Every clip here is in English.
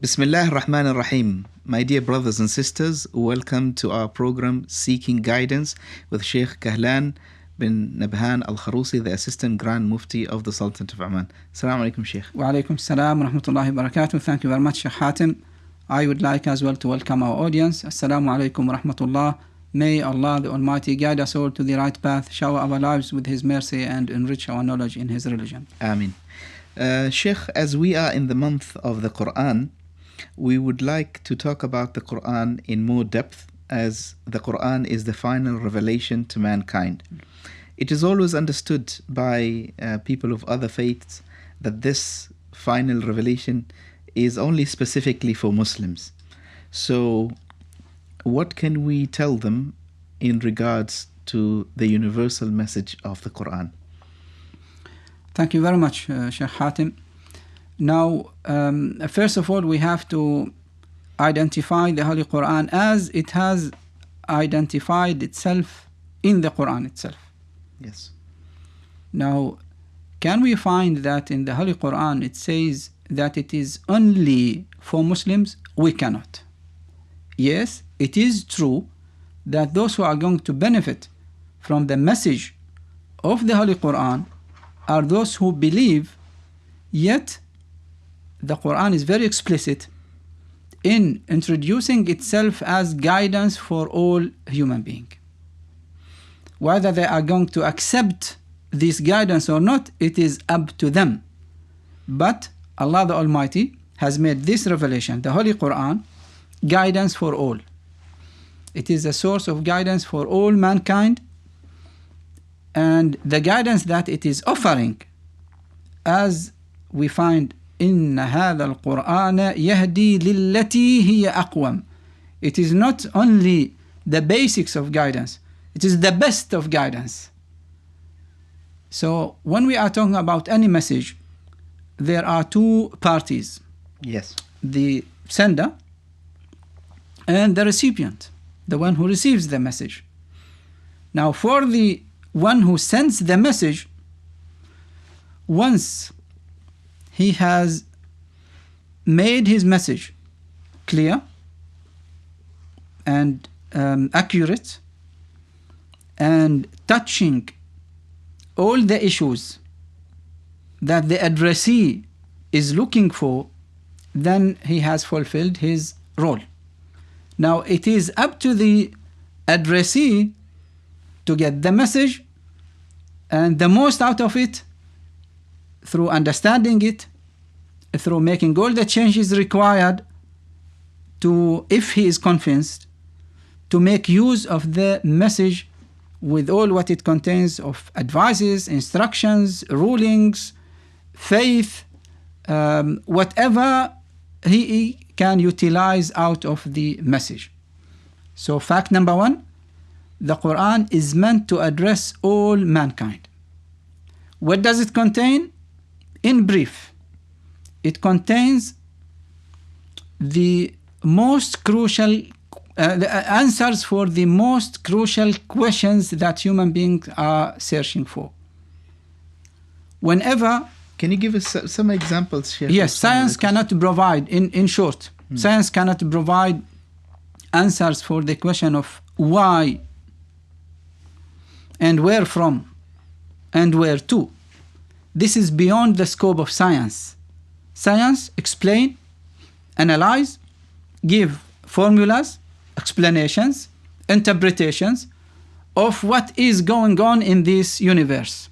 Bismillah ar-Rahman ar-Rahim. My dear brothers and sisters, welcome to our program Seeking Guidance with Sheikh Kahlan bin Nabhan al-Kharusi, the Assistant Grand Mufti of the Sultanate of Oman. Assalamu alaikum, Sheikh. Wa alaikum salam wa rahmatullahi wa barakatuh. Thank you very much, Sheikh Hatim. I would like as well to welcome our audience. Assalamu alaikum wa rahmatullah. May Allah the Almighty guide us all to the right path, shower our lives with His mercy and enrich our knowledge in His religion. Ameen. Sheikh, as we are in the month of the Qur'an, we would like to talk about the Qur'an in more depth, as the Qur'an is the final revelation to mankind. It is always understood by people of other faiths that this final revelation is only specifically for Muslims. So, what can we tell them in regards to the universal message of the Qur'an? Thank you very much, Sheikh Hatim. Now, first of all, we have to identify the Holy Qur'an as it has identified itself in the Qur'an itself. Yes. Now, can we find that in the Holy Qur'an it says that it is only for Muslims? We cannot. Yes, it is true that those who are going to benefit from the message of the Holy Qur'an are those who believe, yet the Qur'an is very explicit in introducing itself as guidance for all human beings. Whether they are going to accept this guidance or not, it is up to them. But Allah the Almighty has made this revelation, the Holy Qur'an, guidance for all. It is a source of guidance for all mankind, and the guidance that it is offering, as we find إن هذا القرآن يهدي للتي هي أقوم. It is not only the basics of guidance, it is the best of guidance. So when we are talking about any message, there are two parties. Yes. The sender and the recipient, the one who receives the message. Now for the one who sends the message, once he has made his message clear and accurate and touching all the issues that the addressee is looking for, then he has fulfilled his role. Now it is up to the addressee to get the message and the most out of it through understanding it, through making all the changes required to, if he is convinced, to make use of the message with all what it contains of advices, instructions, rulings, faith, whatever he can utilize out of the message. So fact number one, the Quran is meant to address all mankind. What does it contain? In brief, it contains the most crucial the answers for the most crucial questions that human beings are searching for. Whenever... Can you give us some examples, Sheikh? Yes, science cannot provide, in short, science cannot provide answers for the question of why and where from and where to. This is beyond the scope of science. Science explain, analyze, give formulas, explanations, interpretations of what is going on in this universe.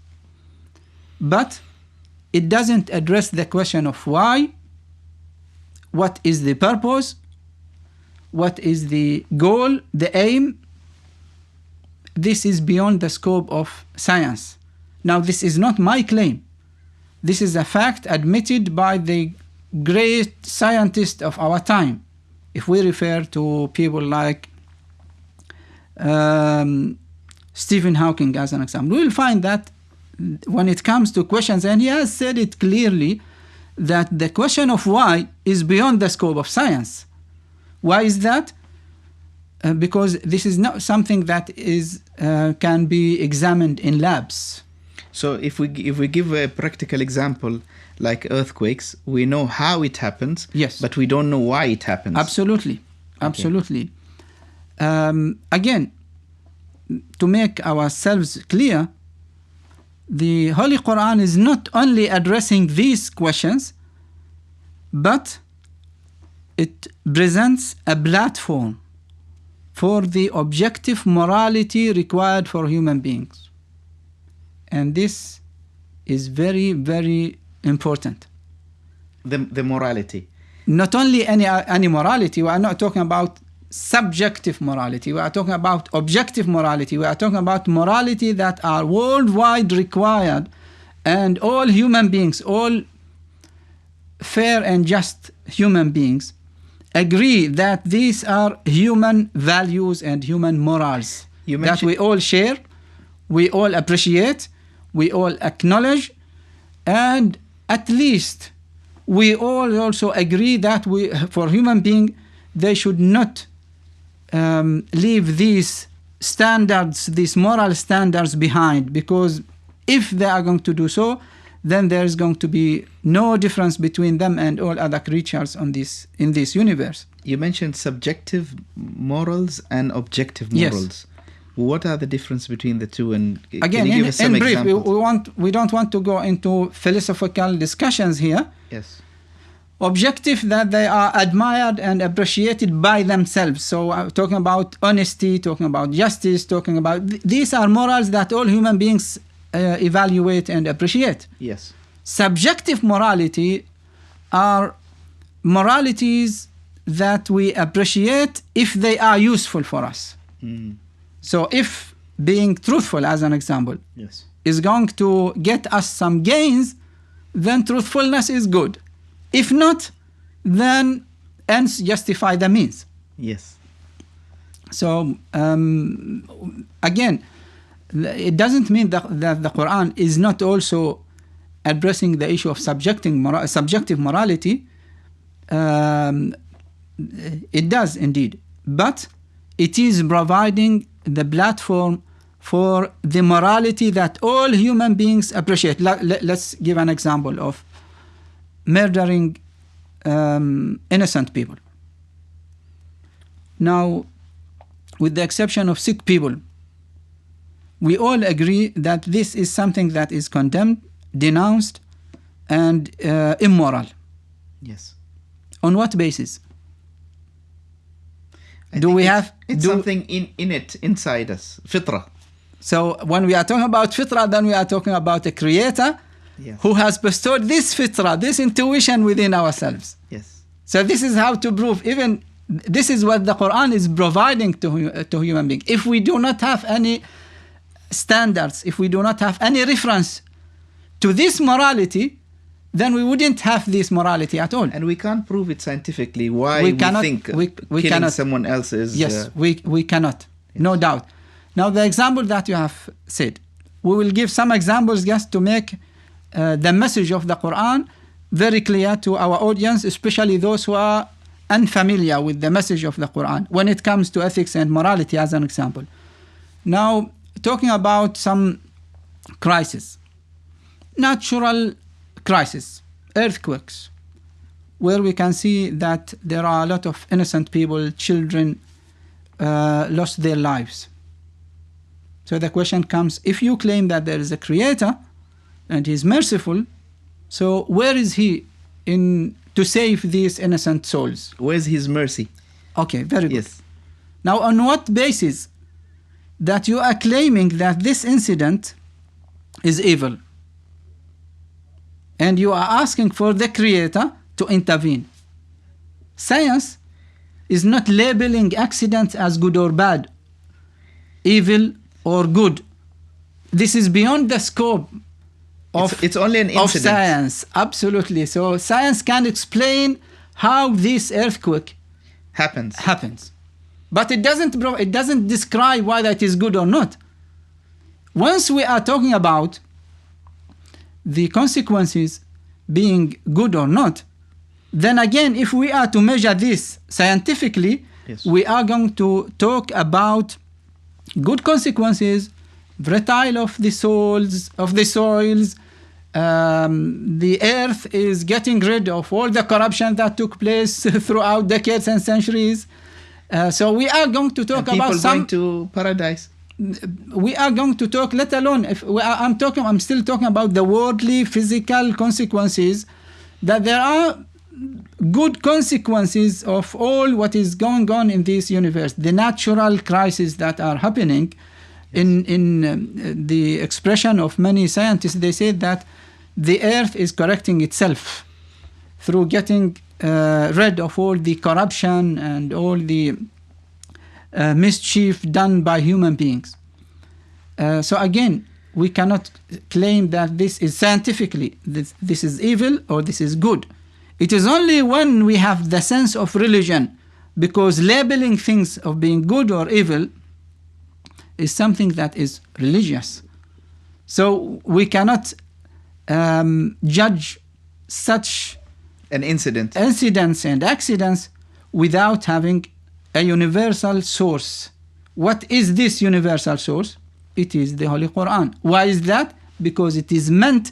But it doesn't address the question of why, what is the purpose, what is the goal, the aim. This is beyond the scope of science. Now, this is not my claim. This is a fact admitted by the great scientists of our time. If we refer to people like Stephen Hawking as an example, we will find that when it comes to questions, and he has said it clearly, that the question of why is beyond the scope of science. Why is that? because this is not something that is can be examined in labs. So if we give a practical example, like earthquakes, we know how it happens, Yes. but we don't know why it happens. Absolutely. Again, to make ourselves clear, the Holy Quran is not only addressing these questions, but it presents a platform for the objective morality required for human beings. And this is very, very important. The morality. Not only any morality, we are not talking about subjective morality, we are talking about objective morality, we are talking about morality that are worldwide required, and all human beings, all fair and just human beings agree that these are human values and human morals that we all share, we all appreciate, we all acknowledge, and at least we all also agree that for human being, they should not leave these standards, these moral standards behind, because if they are going to do so, then there is going to be no difference between them and all other creatures in this universe. You mentioned subjective morals and objective morals. Yes. What are the difference between the two? And again, can you give us some in brief, examples? we don't want to go into philosophical discussions here. Yes. Objective, that they are admired and appreciated by themselves. So talking about honesty, talking about justice, talking about these are morals that all human beings evaluate and appreciate. Yes. Subjective morality are moralities that we appreciate if they are useful for us. So if being truthful, as an example, Yes. is going to get us some gains, then truthfulness is good. If not, then ends justify the means. Yes. So again, it doesn't mean that the Quran is not also addressing the issue of subjective morality. It does indeed, but it is providing the platform for the morality that all human beings appreciate. Let's give an example of murdering innocent people. Now, with the exception of sick people, we all agree that this is something that is condemned, denounced, and immoral. Yes. On what basis? It's something inside us, fitra. So when we are talking about fitra, then we are talking about a creator who has bestowed this fitra, this intuition within ourselves. Yes. So this is how to prove, even this is what the Quran is providing to human beings. If we do not have any standards, if we do not have any reference to this morality, then we wouldn't have this morality at all. And we can't prove it scientifically why we think killing someone else is... Yes, we cannot, no doubt. Now, the example that you have said, we will give some examples just to make the message of the Quran very clear to our audience, especially those who are unfamiliar with the message of the Quran when it comes to ethics and morality, as an example. Now, talking about some crisis, natural crisis, earthquakes, where we can see that there are a lot of innocent people, children, lost their lives. So the question comes, if you claim that there is a creator and he's merciful, so where is he to save these innocent souls? Where's his mercy? Okay, very good. Yes. Now, on what basis that you are claiming that this incident is evil? And you are asking for the creator to intervene. Science is not labeling accidents as good or bad, evil or good. This is beyond the scope it's only an incident. Of science. Absolutely. So science can explain how this earthquake happens. But it doesn't describe whether it is good or not. Once we are talking about the consequences being good or not, then again, if we are to measure this scientifically, Yes. We are going to talk about good consequences, fertile of the soils, the earth is getting rid of all the corruption that took place throughout decades and centuries. So we are going to talk and about some. People going to paradise. We are going to talk, let alone if I'm still talking about the worldly, physical consequences. That there are good consequences of all what is going on in this universe. The natural crises that are happening. In the expression of many scientists, they say that the earth is correcting itself through getting rid of all the corruption and all the mischief done by human beings. So again, we cannot claim that this is scientifically, this is evil or this is good. It is only when we have the sense of religion, because labeling things of being good or evil is something that is religious. So we cannot judge such incidents and accidents without having a universal source. What is this universal source? It is the Holy Qur'an. Why is that? Because it is meant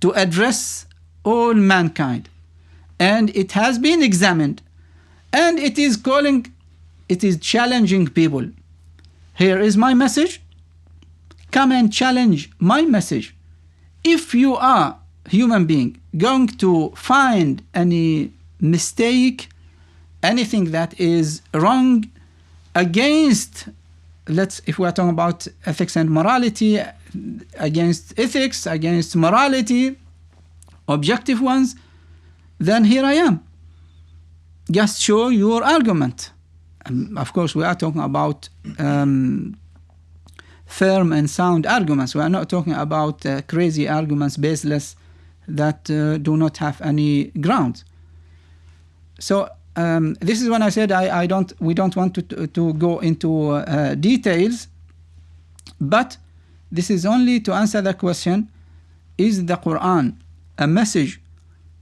to address all mankind. And it has been examined. And it is challenging people. Here is my message. Come and challenge my message. If you are a human being going to find any mistake, anything that is wrong against, if we are talking about ethics and morality, against ethics, against morality, objective ones, then here I am. Just show your argument. Of course, we are talking about firm and sound arguments. We are not talking about crazy arguments, baseless, that do not have any ground. So this is when I said we don't want to go into details, but this is only to answer the question: is the Quran a message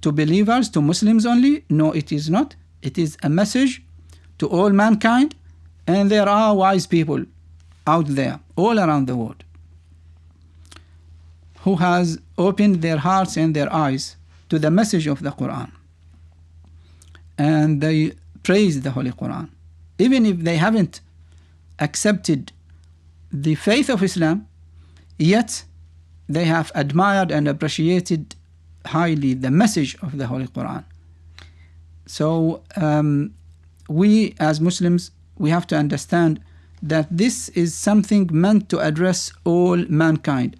to believers, to Muslims only? No, it is not. It is a message to all mankind, and there are wise people out there all around the world who has opened their hearts and their eyes to the message of the Quran, and they praise the Holy Quran. Even if they haven't accepted the faith of Islam, yet they have admired and appreciated highly the message of the Holy Quran. So we as Muslims, we have to understand that this is something meant to address all mankind,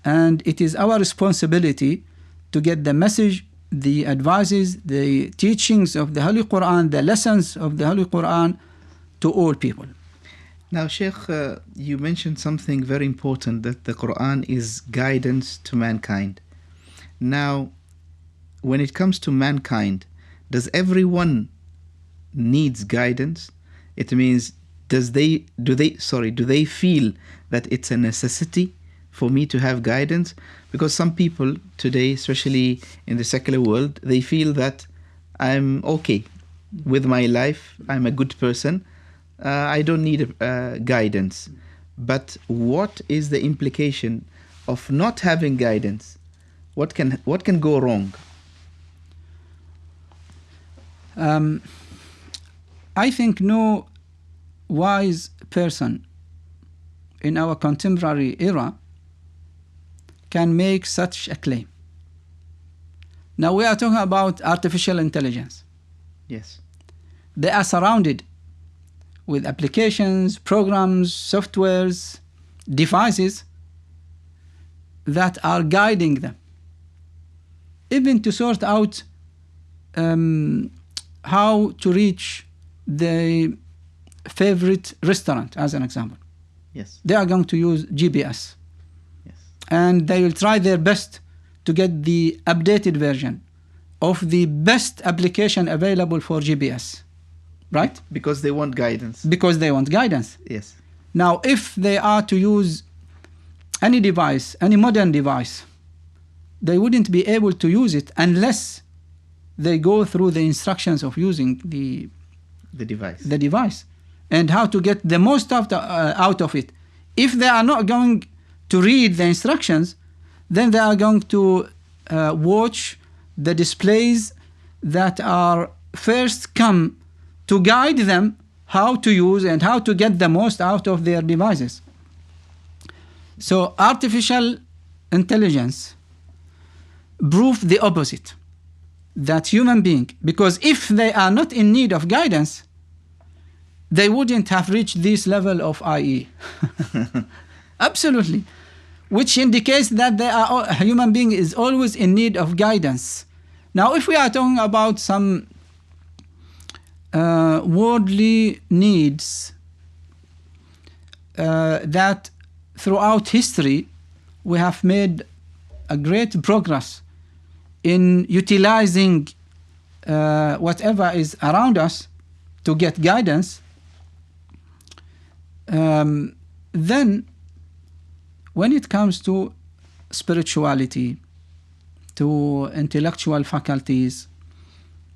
and it is our responsibility to get the message, the advices, the teachings of the Holy Quran, the lessons of the Holy Quran to all people. Now, Sheikh, you mentioned something very important, that the Quran is guidance to mankind. Now, when it comes to mankind, does everyone needs guidance? It means, do they feel that it's a necessity for me to have guidance? Because some people today, especially in the secular world, they feel that I'm okay with my life, I'm a good person, I don't need guidance. But what is the implication of not having guidance? What can go wrong? I think no wise person in our contemporary era can make such a claim. Now we are talking about artificial intelligence. Yes. They are surrounded with applications, programs, softwares, devices that are guiding them, even to sort out how to reach the favorite restaurant, as an example. Yes. They are going to use GPS. Yes. And they will try their best to get the updated version of the best application available for GPS. Right? Because they want guidance. Because they want guidance. Yes. Now, if they are to use any device, any modern device, they wouldn't be able to use it unless they go through the instructions of using the the device. The device, and how to get the most out of it. If they are not going to read the instructions, then they are going to watch the displays that are first come to guide them how to use and how to get the most out of their devices. So artificial intelligence prove the opposite, that human being, because if they are not in need of guidance, they wouldn't have reached this level of IE. Absolutely. Which indicates that a human being is always in need of guidance. Now, if we are talking about some worldly needs that throughout history we have made a great progress in utilizing whatever is around us to get guidance, then when it comes to spirituality, to intellectual faculties,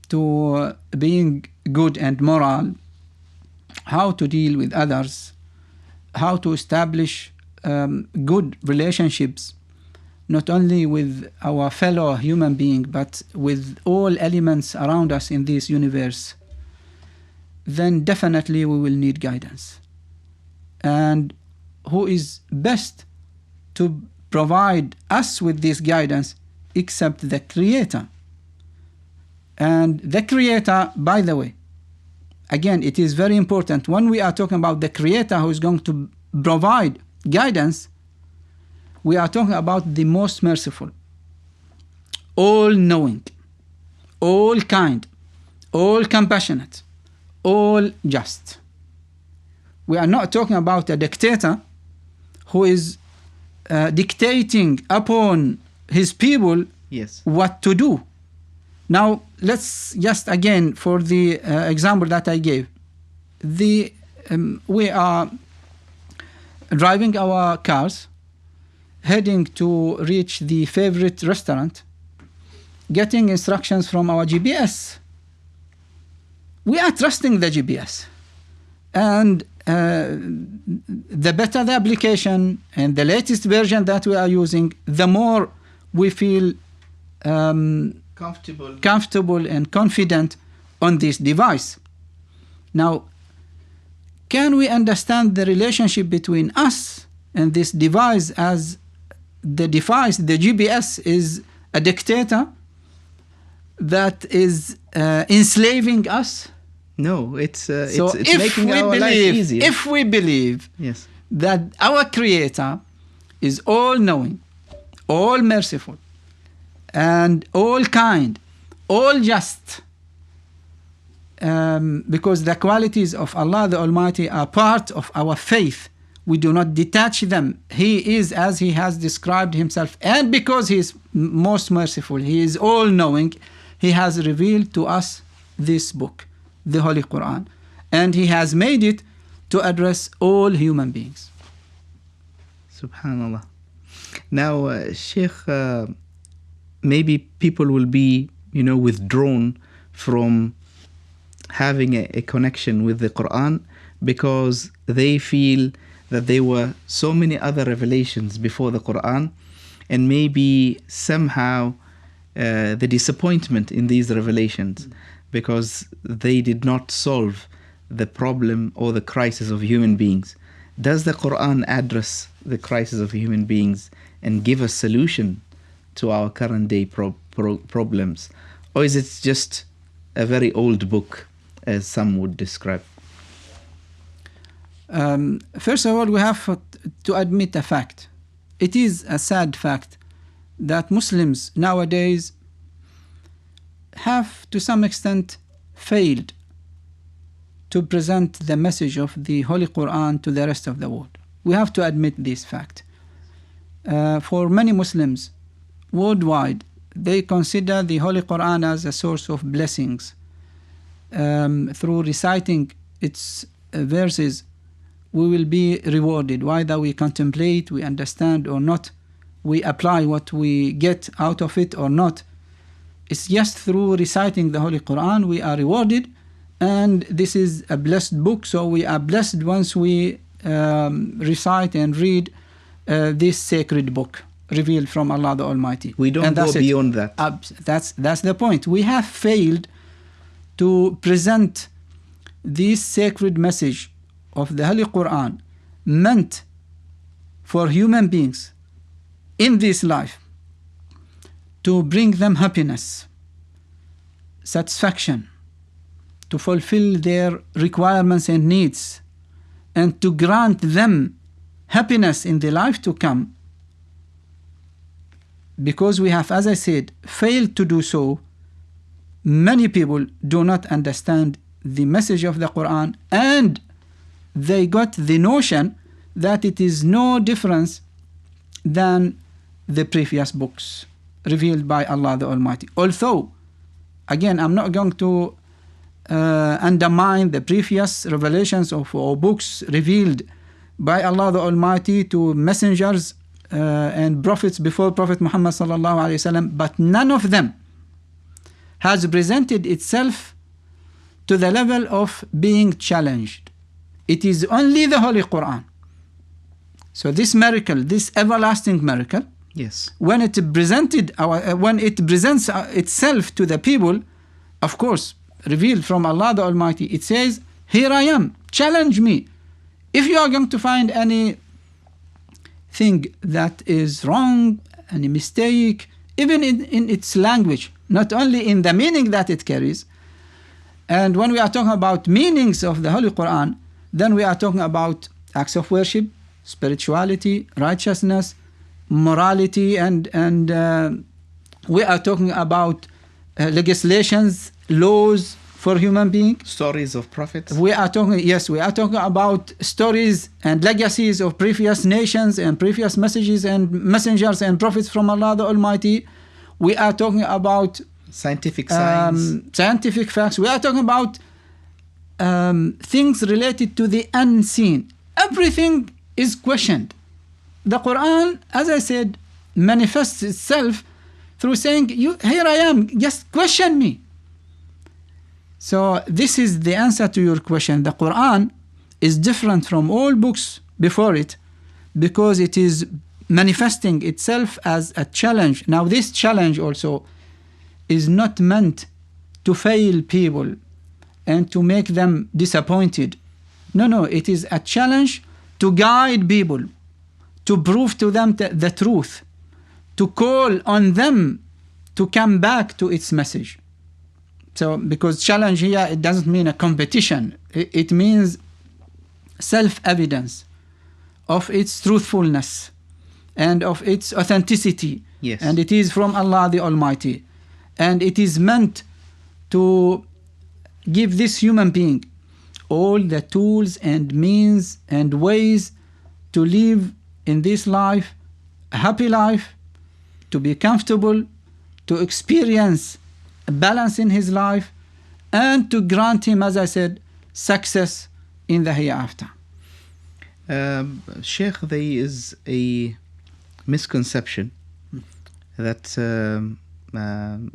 to being good and moral, how to deal with others, how to establish good relationships, not only with our fellow human being, but with all elements around us in this universe, then definitely we will need guidance. And who is best to provide us with this guidance except the Creator? And the Creator, by the way, again, it is very important when we are talking about the Creator who is going to provide guidance, we are talking about the most merciful, all-knowing, all-kind, all-compassionate, all-just. We are not talking about a dictator who is dictating upon his people what to do. Now, let's just again, for the example that I gave, we are driving our cars, heading to reach the favorite restaurant, getting instructions from our GPS. We are trusting the GPS. And the better the application and the latest version that we are using, the more we feel comfortable and confident on this device. Now, can we understand the relationship between us and this device as the device, the GPS, is a dictator that is enslaving us? No, it's making our life easier. If we believe that our Creator is all-knowing, all-merciful, and all-kind, all-just, because the qualities of Allah the Almighty are part of our faith, we do not detach them. He is as He has described Himself, and because He is most merciful, He is all-knowing, He has revealed to us this book, the Holy Qur'an, and He has made it to address all human beings. Subhanallah. Now, Sheikh, maybe people will be, withdrawn from having a connection with the Qur'an because they feel that there were so many other revelations before the Qur'an, and maybe somehow the disappointment in these revelations because they did not solve the problem or the crisis of human beings. Does the Qur'an address the crisis of human beings and give a solution to our current day problems? Or is it just a very old book, as some would describe? First of all, we have to admit a fact. It is a sad fact that Muslims nowadays have to some extent failed to present the message of the Holy Qur'an to the rest of the world. We have to admit this fact. For many Muslims worldwide, they consider the Holy Qur'an as a source of blessings. Through reciting its verses, we will be rewarded. Whether we contemplate, we understand or not, we apply what we get out of it or not, it's just through reciting the Holy Qur'an we are rewarded, and this is a blessed book, so we are blessed once we recite and read this sacred book revealed from Allah the Almighty. We don't go beyond that. That's the point. We have failed to present this sacred message of the Holy Quran meant for human beings in this life to bring them happiness, satisfaction, to fulfill their requirements and needs, and to grant them happiness in the life to come. Because we have, as I said, failed to do so, many people do not understand the message of the Quran, and they got the notion that it is no difference than the previous books revealed by Allah the Almighty. Although, again, I'm not going to undermine the previous revelations of or books revealed by Allah the Almighty to messengers and prophets before Prophet Muhammad sallallahu alaihi wasallam, but none of them has presented itself to the level of being challenged. It is only the Holy Quran. So this miracle, this everlasting miracle, yes, when it presents itself to the people, of course, revealed from Allah the Almighty, it says, "Here I am, challenge me. If you are going to find any thing that is wrong, any mistake, even in its language, not only in the meaning that it carries." And when we are talking about meanings of the Holy Quran, then we are talking about acts of worship, spirituality, righteousness, morality, and we are talking about legislations, laws for human beings. Stories of prophets. We are talking about stories and legacies of previous nations and previous messages and messengers and prophets from Allah the Almighty. We are talking about scientific science, scientific facts. We are talking about things related to the unseen. Everything is questioned. The Quran, as I said, manifests itself through saying, "Here I am, just question me." So this is the answer to your question. The Quran is different from all books before it because it is manifesting itself as a challenge. Now this challenge also is not meant to fail people and to make them disappointed. No, it is a challenge to guide people, to prove to them the truth, to call on them to come back to its message. So, because challenge here, it doesn't mean a competition. It means self-evidence of its truthfulness and of its authenticity. Yes. And it is from Allah the Almighty. And it is meant to give this human being all the tools and means and ways to live in this life, a happy life, to be comfortable, to experience a balance in his life, and to grant him, as I said, success in the hereafter. Sheikh, there is a misconception that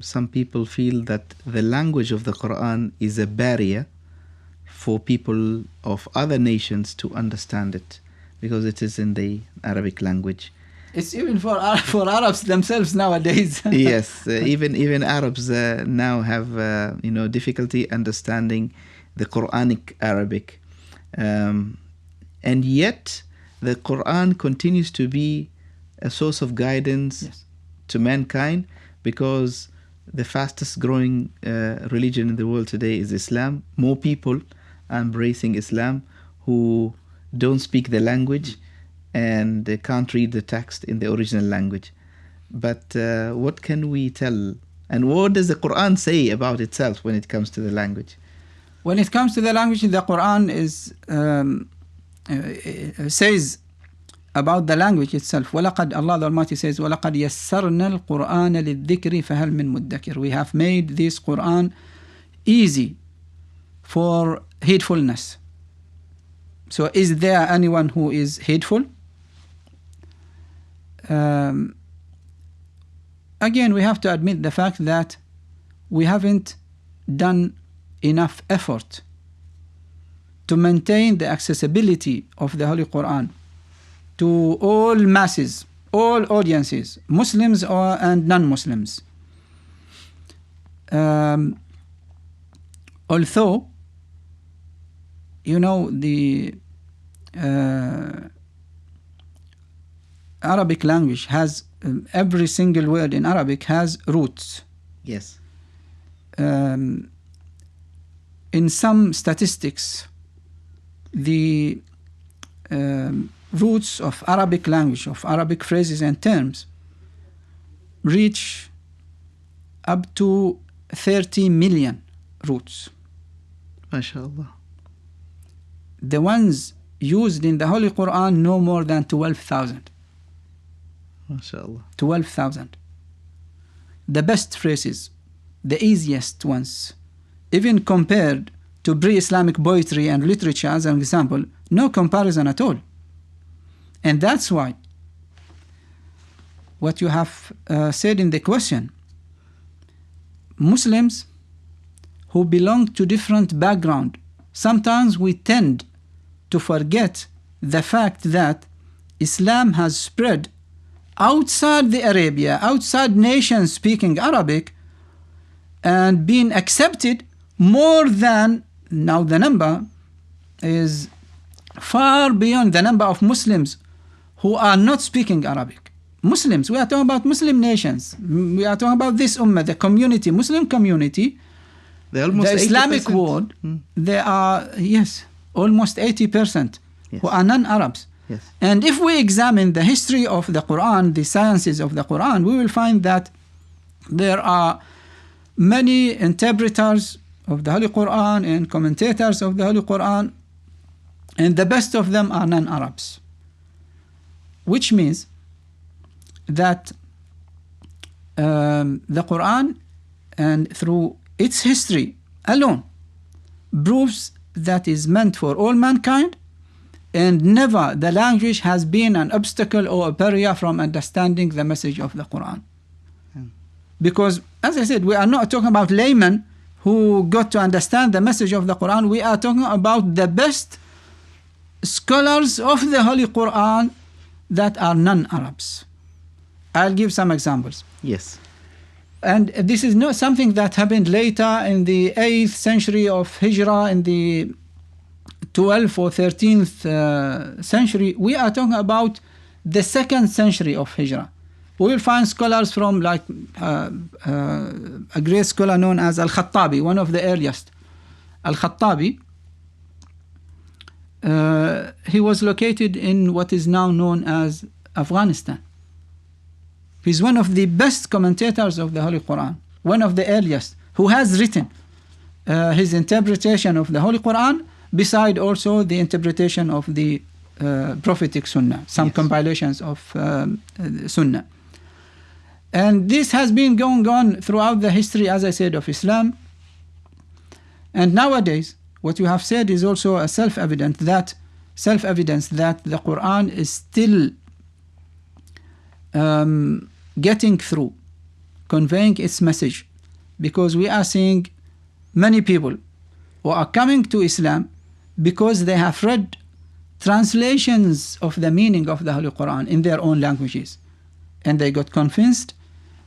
some people feel that the language of the Quran is a barrier for people of other nations to understand it because it is in the Arabic language. It's even for Arabs themselves nowadays. Yes, even Arabs now have difficulty understanding the Quranic Arabic, and yet the Quran continues to be a source of guidance to mankind because the fastest growing religion in the world today is Islam. More people are embracing Islam who don't speak the language and they can't read the text in the original language. But what can we tell? And what does the Quran say about itself when it comes to the language? When it comes to the language, the Quran says about the language itself. وَلَقَدْ Allah the Almighty says, وَلَقَدْ يَسَّرْنَا الْقُرْآنَ لِلذِّكْرِ فَهَلْ مِن مُدَّكِرٍ. We have made this Quran easy for heedfulness. So is there anyone who is heedful? Again, we have to admit the fact that we haven't done enough effort to maintain the accessibility of the Holy Quran to all masses, all audiences, Muslims and non-Muslims. Although, the Arabic language has, every single word in Arabic has roots. Yes. In some statistics, the roots of Arabic language, of Arabic phrases and terms, reach up to 30 million roots. MashaAllah. The ones used in the Holy Quran no more than 12,000. MashaAllah. 12,000. The best phrases, the easiest ones, even compared to pre-Islamic poetry and literature as an example, no comparison at all. And that's why what you have said in the question, Muslims who belong to different background, sometimes we tend to forget the fact that Islam has spread outside the Arabia, outside nations speaking Arabic, and been accepted more than, now the number is far beyond the number of Muslims who are not speaking Arabic. Muslims, we are talking about Muslim nations. We are talking about this ummah, the community, Muslim community, They're almost the Islamic 80%. world. They are, yes, almost 80% Yes. who are non-Arabs. Yes. And if we examine the history of the Quran, the sciences of the Quran, we will find that there are many interpreters of the Holy Quran and commentators of the Holy Quran, and the best of them are non-Arabs. Which means that the Quran, and through its history alone, proves that is meant for all mankind, and never the language has been an obstacle or a barrier from understanding the message of the Quran. Because, as I said, we are not talking about laymen who got to understand the message of the Quran. We are talking about the best scholars of the Holy Quran that are non-Arabs. I'll give some examples. Yes. And this is not something that happened later in the 8th century of Hijrah, in the 12th or 13th century. We are talking about the 2nd century of Hijrah. We will find scholars from like a great scholar known as Al-Khattabi, one of the earliest. Al-Khattabi, he was located in what is now known as Afghanistan. He's one of the best commentators of the Holy Quran, one of the earliest, who has written his interpretation of the Holy Quran, beside also the interpretation of the prophetic Sunnah, some compilations of Sunnah. And this has been going on throughout the history, as I said, of Islam. And nowadays, what you have said is also a self-evidence that the Quran is still getting through, conveying its message, because we are seeing many people who are coming to Islam because they have read translations of the meaning of the Holy Quran in their own languages, and they got convinced.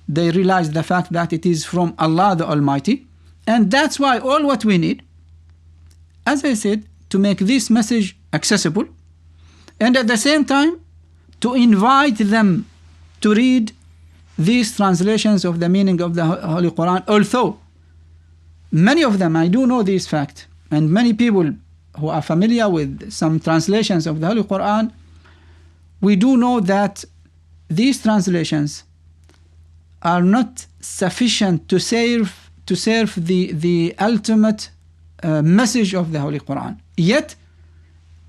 They realized the fact that it is from Allah the Almighty, and that's why all what we need, as I said, to make this message accessible, and at the same time to invite them to read these translations of the meaning of the Holy Quran. Although many of them, I do know this fact, and many people who are familiar with some translations of the Holy Quran, we do know that these translations are not sufficient to serve the ultimate message of the Holy Quran. Yet,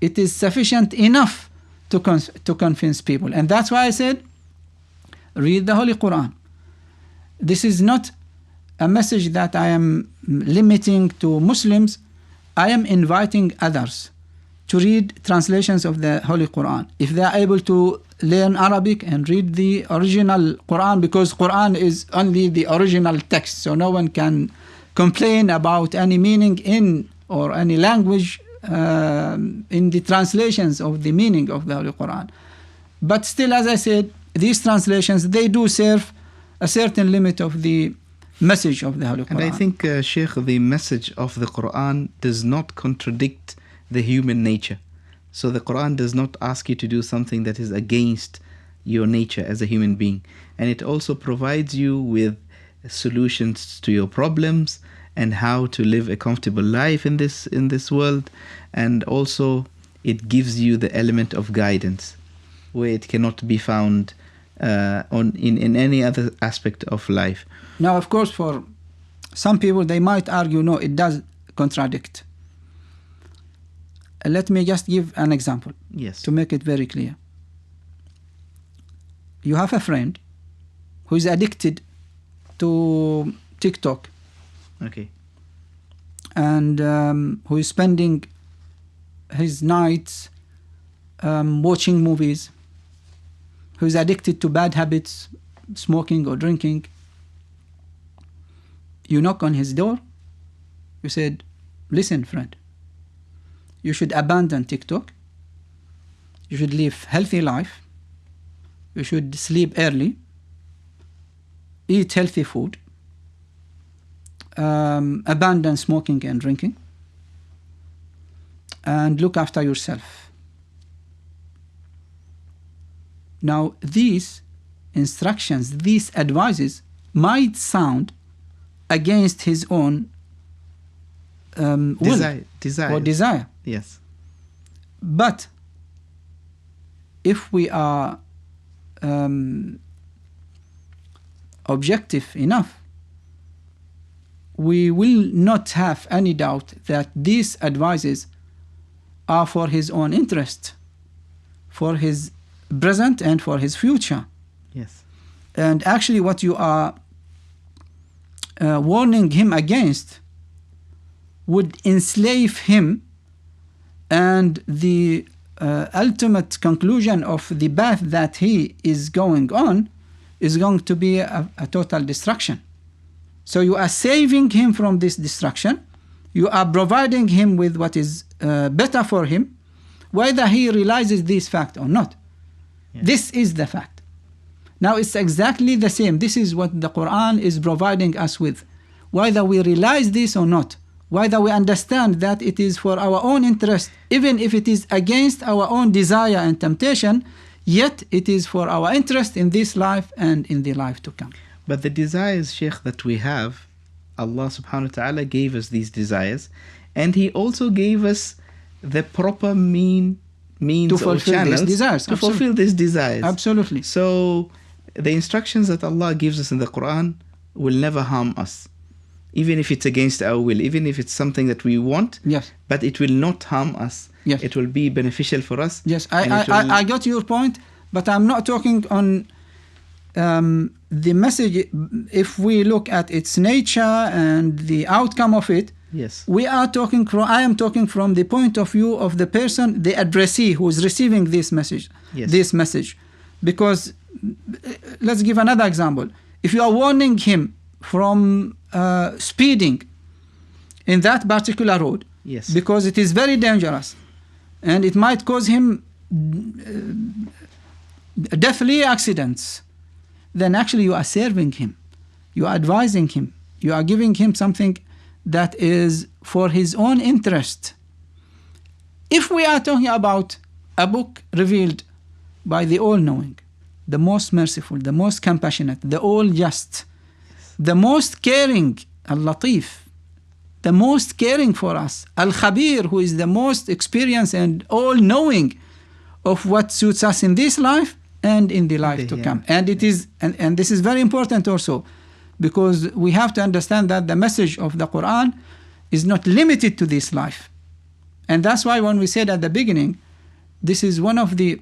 it is sufficient enough to convince people. And that's why I said, read the Holy Quran. This is not a message that I am limiting to Muslims. I am inviting others to read translations of the Holy Quran. If they are able to learn Arabic and read the original Quran, because Quran is only the original text, so no one can complain about any meaning in or any language in the translations of the meaning of the Holy Quran. But still, as I said, these translations, they do serve a certain limit of the message of the Holy Quran. And I think, Sheikh, the message of the Quran does not contradict the human nature. So the Quran does not ask you to do something that is against your nature as a human being. And it also provides you with solutions to your problems and how to live a comfortable life in this world. And also it gives you the element of guidance where it cannot be found in any other aspect of life. Now, of course, for some people, they might argue, no, it does contradict. Let me just give an example. Yes. To make it very clear. You have a friend who is addicted to TikTok. Okay. And who is spending his nights watching movies, who is addicted to bad habits, smoking or drinking. You knock on his door, you said, listen, friend, you should abandon TikTok, you should live healthy life, you should sleep early, eat healthy food, abandon smoking and drinking, and look after yourself. Now, these instructions, these advices might sound against his own will or desire. Yes. But if we are objective enough, we will not have any doubt that these advices are for his own interest, for his present and for his future. Yes. And actually what you are warning him against would enslave him, and the ultimate conclusion of the path that he is going on is going to be a total destruction. So you are saving him from this destruction. You are providing him with what is better for him, whether he realizes this fact or not. Yes. This is the fact. Now it's exactly the same. This is what the Quran is providing us with. Whether we realize this or not, whether we understand that it is for our own interest, even if it is against our own desire and temptation, yet it is for our interest in this life and in the life to come. But the desires, Sheikh, that we have, Allah subhanahu wa ta'ala gave us these desires, and He also gave us the proper means or channels to fulfill these desires. Absolutely. So the instructions that Allah gives us in the Quran will never harm us, even if it's against our will, even if it's something that we want. Yes. But it will not harm us. Yes. It will be beneficial for us. Yes, I got your point, but I'm not talking on the message. If we look at its nature and the outcome of it, yes, I am talking from the point of view of the person, the addressee who is receiving this message. Yes. This message. Because let's give another example. If you are warning him from speeding in that particular road, yes, because it is very dangerous and it might cause him deathly accidents, then actually you are serving him, you are advising him, you are giving him something that is for his own interest. If we are talking about a book revealed by the all-knowing, the most merciful, the most compassionate, the all-just, the most caring, Al-Latif, the most caring for us, Al-Khabir, who is the most experienced and all-knowing of what suits us in this life and in the life to come. And it is, and this is very important also, because we have to understand that the message of the Quran is not limited to this life. And that's why when we said at the beginning, this is one of the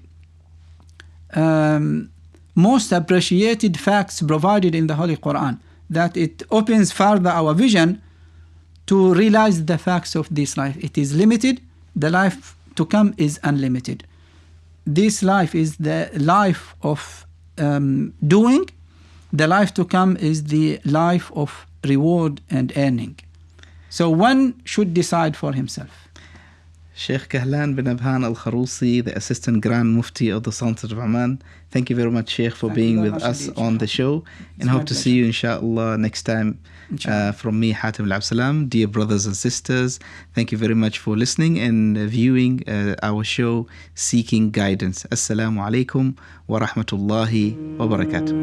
most appreciated facts provided in the Holy Quran, that it opens further our vision to realize the facts of this life. It is limited, the life to come is unlimited. This life is the life of doing, the life to come is the life of reward and earning. So one should decide for himself. Sheikh Kahlan bin Abhan Al-Kharusi, the Assistant Grand Mufti of the Sultanate of Oman. Thank you very much, Sheikh, for being with us on the show. And hope to see you, inshallah, next time. From me, Hatim Abdissalaam. Dear brothers and sisters, thank you very much for listening and viewing our show, Seeking Guidance. Assalamu alaikum wa rahmatullahi wa barakatuh.